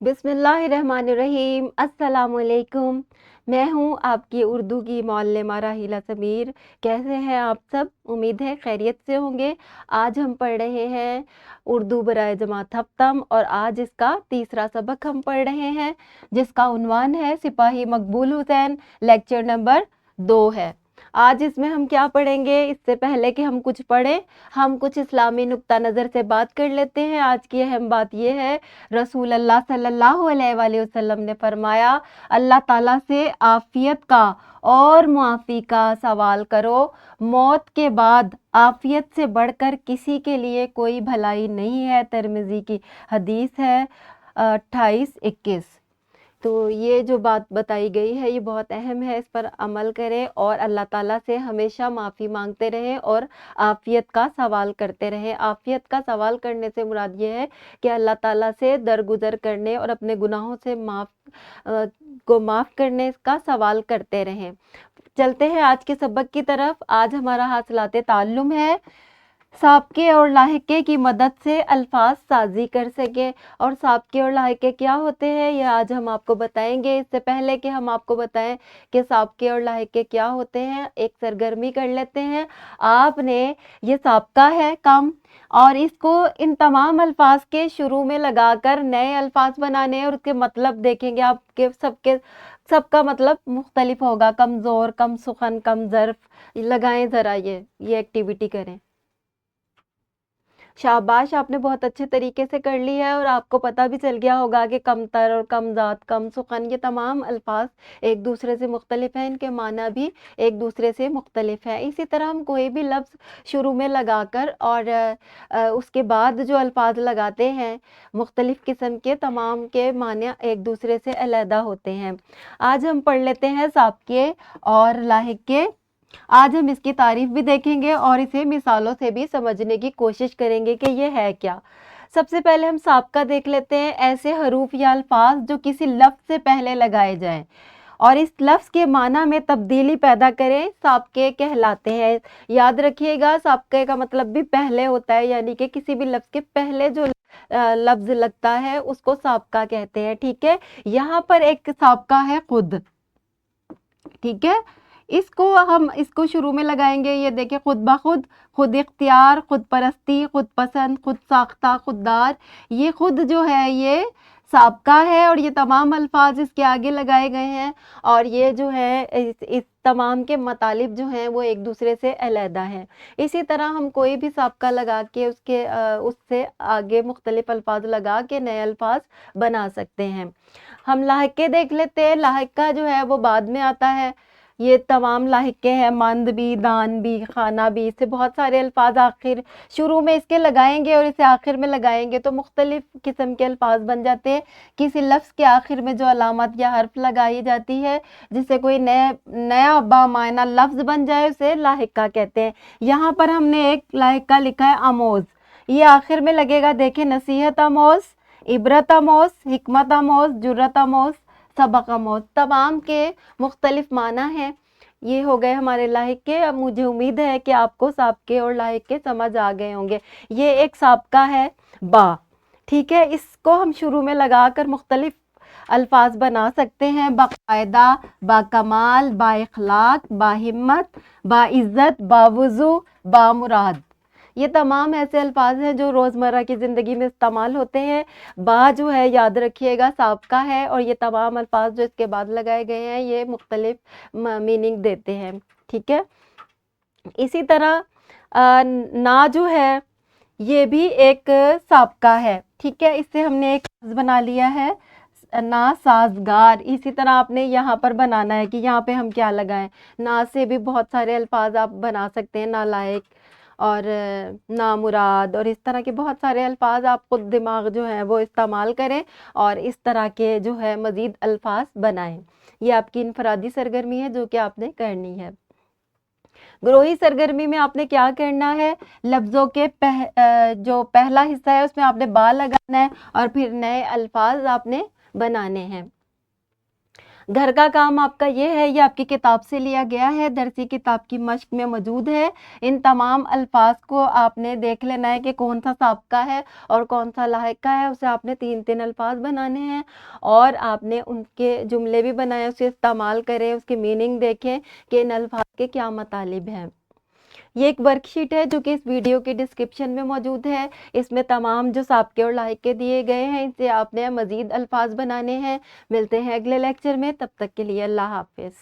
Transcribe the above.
बिस्मिल्लाहिर्रहमानिर्रहीम। अस्सलामुअलैकुम। मैं हूँ आपकी उर्दू की मौल्लिमा राहिला समीर। कैसे हैं आप सब? उम्मीद है खैरियत से होंगे। आज हम पढ़ रहे हैं उर्दू बराए जमात हफ्तम और आज इसका तीसरा सबक हम पढ़ रहे हैं जिसका उन्वान है सिपाही मकबूल हुसैन। लेक्चर नंबर 2 है। आज इसमें हम क्या पढ़ेंगे? इससे पहले कि हम कुछ पढ़ें, हम कुछ इस्लामी नुक्ता नज़र से बात कर लेते हैं। आज की अहम बात यह है, रसूल अल्लाह सल्लल्लाहु अलैहि वसल्लम ने फरमाया, अल्लाह ताला से आफियत का और मुआफ़ी का सवाल करो। मौत के बाद आफियत से बढ़कर किसी के लिए कोई भलाई नहीं है। तिरमिज़ी की हदीस है 28-21। तो ये जो बात बताई गई है ये बहुत अहम है, इस पर अमल करें और अल्लाह ताला से हमेशा माफ़ी मांगते रहें और आफ़ियत का सवाल करते रहें। आफ़ियत का सवाल करने से मुराद ये है कि अल्लाह ताला से दरगुजर करने और अपने गुनाहों से माफ़ करने का सवाल करते रहें। चलते हैं आज के सबक की तरफ। आज हमारा हासिलात ताल्लुम है साबके और लाहिके की मदद से अल्फाज साजी कर सके। और साबके और लाहिके क्या होते हैं ये आज हम आपको बताएंगे। इससे पहले कि हम आपको बताएं कि साबके और लाहिके क्या होते हैं, एक सरगर्मी कर लेते हैं। आपने ये साबका है कम और इसको इन तमाम अल्फाज के शुरू में लगाकर नए अल्फाज बनाने और उसके मतलब देखेंगे आपके सबका मतलब मुख्तलिफ होगा। कमज़ोर, कम सुखन, कम ज़र्फ। लगाएं ज़रा ये एक्टिविटी करें। शाबाश, आपने बहुत अच्छे तरीके से कर ली है और आपको पता भी चल गया होगा कि कमतर और कमज़ात, कम सुखन ये तमाम अल्फाज एक दूसरे से मुख्तलिफ हैं, इनके माना भी एक दूसरे से मुख्तलिफ है। इसी तरह हम कोई भी लफ्ज़ शुरू में लगाकर और उसके बाद जो अल्फाज लगाते हैं मुख्तलिफ किस्म के, तमाम के माने एक दूसरे से अलहदा होते हैं। आज हम पढ़ लेते हैं साबके और लाहिके। आज हम इसकी तारीफ भी देखेंगे और इसे मिसालों से भी समझने की कोशिश करेंगे कि ये है क्या। सबसे पहले हम साबका देख लेते हैं। ऐसे हरूफ या अल्फाज जो किसी लफ्ज़ से पहले लगाए जाएं और इस लफ्ज़ के माना में तब्दीली पैदा करें, साबके कहलाते हैं। याद रखिएगा, साबके का मतलब भी पहले होता है, यानी कि किसी भी लफ्ज़ के पहले जो लफ्ज़ लगता है उसको साबका कहते हैं। ठीक है, यहाँ पर एक साबका है खुद। ठीक है, इसको शुरू में लगाएंगे। ये देखिए, खुद ब खुद, खुद इख्तियार, खुद परस्ती, खुद पसंद, खुद साख्ता, खुददार। ये खुद जो है ये साबका है और ये तमाम अल्फाज इसके आगे लगाए गए हैं और ये जो है इस तमाम के मतलब जो हैं वो एक दूसरे से अलहदा हैं। इसी तरह हम कोई भी साबका लगा के उससे आगे मुख्तलिफ अल्फाज लगा के नए अल्फाज बना सकते हैं। हम लाहिके देख लेते हैं। लाहिका जो है वो बाद में आता है। ये तमाम लाहिके हैं, मंद भी, दान भी, खाना भी। इससे बहुत सारे अल्फाज आखिर शुरू में इसके लगाएंगे और इसे आखिर में लगाएंगे तो मुख्तलिफ किस्म के अल्फाज बन जाते हैं। किसी लफ्ज़ के आखिर में जो अलामत या हर्फ लगाई जाती है जिससे कोई नया बामायना लफ्ज़ बन जाए उसे लाहिका कहते हैं। यहाँ पर हमने एक लाहिका लिखा है आमोज़, ये आखिर में लगेगा। देखें, नसीहत आमोज़, इबरत आमोज़, हिकमत आमोज़, जुर्रत आमोज़, सबक आमोज़। तमाम के मुख्तलिफ माना हैं। ये हो गए हमारे लाहिके। अब मुझे उम्मीद है कि आपको साबके और लाहिके समझ आ गए होंगे। ये एक साबका है बा। ठीक है, इसको हम शुरू में लगाकर मुख्तलिफ अल्फाज बना सकते हैं। बाकायदा, बाकमाल, बाइखलाक, बाहिम्मत, बाइज़्ज़त, बावुज़ू, बामुराद। ये तमाम ऐसे अल्फाज हैं जो रोज़मर्रा की ज़िंदगी में इस्तेमाल होते हैं। बा जो है याद रखिएगा साबका है और ये तमाम अल्फाज जो इसके बाद लगाए गए हैं ये मुख्तलिफ मीनिंग देते हैं। ठीक है, इसी तरह ना जो है ये भी एक साबका है। ठीक है, इससे हमने एक बना लिया है ना साजगार। इसी तरह आपने यहाँ पर बनाना है कि यहाँ पे हम क्या लगाएं। ना से भी बहुत सारे अल्फाज आप बना सकते हैं, नालायक और नामुराद और इस तरह के बहुत सारे अल्फाज। आप खुद दिमाग जो है वो इस्तेमाल करें और इस तरह के जो है मज़ीद अल्फाज बनाएं। ये आपकी इनफरादी सरगर्मी है जो कि आपने करनी है। ग्रोही सरगर्मी में आपने क्या करना है, लफ्ज़ों के जो पहला हिस्सा है उसमें आपने बा लगाना है और फिर नए अल्फाज आपने बनाने हैं। گھر کا کام آپ کا یہ ہے، یہ آپ کی کتاب سے لیا گیا ہے، درسی کتاب کی مشق میں موجود ہے۔ ان تمام الفاظ کو آپ نے دیکھ لینا ہے کہ کون سا سابقہ ہے اور کون سا لاحق کا ہے، اسے آپ نے 3 الفاظ بنانے ہیں اور آپ نے ان کے جملے بھی بنائے، اسے استعمال کریں، اس کی میننگ دیکھیں کہ ان الفاظ کے کیا مطالب ہیں۔ یہ ایک ورک شیٹ ہے جو کہ اس ویڈیو کے ڈسکرپشن میں موجود ہے، اس میں تمام جو سابقے اور لاحقے دیے گئے ہیں، اس سے آپ نے مزید الفاظ بنانے ہیں۔ ملتے ہیں اگلے لیکچر میں، تب تک کے لیے اللہ حافظ۔